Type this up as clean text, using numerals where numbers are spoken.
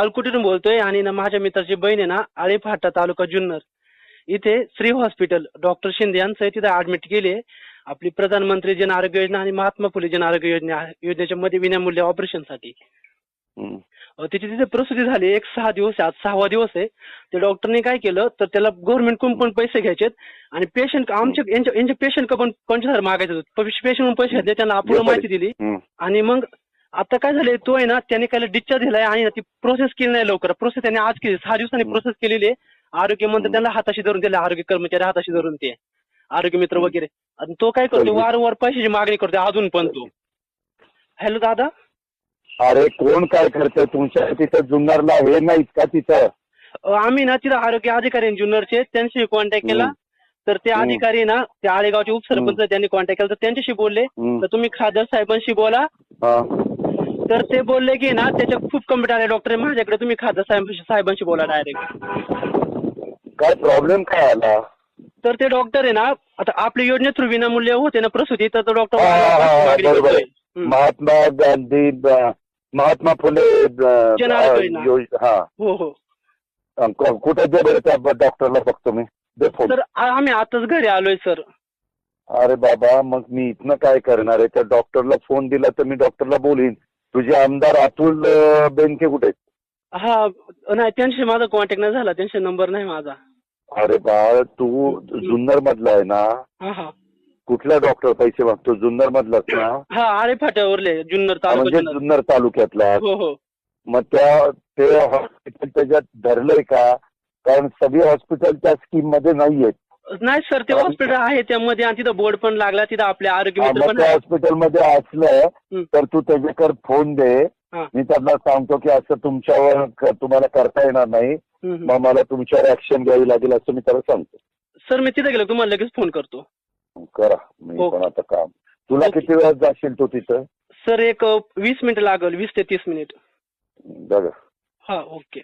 लालकुटीतून बोलतोय आणि ना माझ्या मित्राची बहीण आहे ना आळेफाटा तालुका जुन्नर इथे श्री हॉस्पिटल डॉक्टर शिंदे यांचं तिथे ऍडमिट केले. आपली प्रधानमंत्री जन आरोग्य योजना आणि महात्मा फुले जन आरोग्य योजनेच्या मध्ये विनामूल्य ऑपरेशनसाठी त्याची तिथे प्रसूती झाली. एक 6 दिवस आज 6वा दिवस आहे. ते डॉक्टरने काय केलं तर त्याला गव्हर्नमेंटकडून पण पैसे घ्यायचेत आणि पेशंट यांच्या पेशंट पण 25,000 मागायचे. पेशंट पैसे घेतले, त्यांना अपूर्ण माहिती दिली आणि मग आता काय झालंय तो आहे ना त्याने काय डिस्चार्ज दिलाय आणि ती प्रोसेस केली नाही लवकर. प्रोसेस त्याने आज केली, 6 दिवसांनी प्रोसेस केलेली आहे. आरोग्य मंत्री त्यांना हाताशी धरून दिले, आरोग्य कर्मचारी हाताशी धरून ते आरोग्य मित्र वगैरे. आणि तो काय करतो वारंवार पैशाची मागणी करतो अजून पण तो. हॅलो दादा. अरे कोण काय करतं तुमच्या तिथं जुन्नरला हे नाहीत का तिथं? आम्ही ना तिथं आरोग्य अधिकारी जुन्नरचे त्यांच्याशी कॉन्टॅक्ट केला तर ते अधिकारी ना ते आळेगावचे उपसरपंच त्यांनी कॉन्टॅक्ट केला तर त्यांच्याशी बोलले तर तुम्ही खासदार साहेबांशी बोला. तर ते बोलले की ना त्याच्या खूप कंप्लेंट आले डॉक्टर माझ्याकडे, तुम्ही खासदार साहेबांशी बोला डायरेक्ट. काय प्रॉब्लेम काय आला? तर ते डॉक्टर आहे ना आता आपल्या योजने थ्रू विनामूल्य होते ना प्रसूती, तर तो डॉक्टर महात्मा गांधी महात्मा फुले हा हो हो कुठे दे बरं त्या डॉक्टरला बघतो मी. दे फोन. सर आम्ही आताच घरी आलोय सर. अरे बाबा मग मी इथनं काय करणार आहे? त्या डॉक्टरला फोन दिला तर मी डॉक्टरला बोलीन. तुझे आमदार अतुल बेनके कुठे आहेत? हा नाही त्यांच्याशी माझा कॉन्टॅक्ट नाही झाला, त्यांचा नंबर नाही माझा. अरे बाळ तू जुन्नर मधला आहे ना? हा हा. कुठला डॉक्टर पैसे मागतो? जुन्नर मधलाच ना? हा आळेफाट्यावरले जुन्नर तालुका. म्हणजे जुन्नर तालुक्यातला. हो हो. मग ते हॉस्पिटल त्याच्यात धरलंय का? कारण सगळे हॉस्पिटल त्या स्कीम मध्ये नाहीयेत. नाही सर ते हॉस्पिटल आहे त्यामध्ये आणि तिथं बोर्ड पण लागला, तिथं आपले आरोग्य मित्र पण त्या हॉस्पिटल मध्ये असलं तर तू त्याच्याकडे फोन दे. मी त्यांना सांगतो की असं तुमच्यावर तुम्हाला करता येणार नाही, मग मला तुमच्यावर ऍक्शन घ्यावी लागेल असं मी त्याला सांगतो. सर मी तिथे गेलो तुम्हाला लगेच फोन करतो. करा. मी पण आता काम. तुला किती वेळात जाशील तू तिथं? सर एक 20 मिनिट लागेल, 20 ते 30 मिनिट. बघा. हा ओके.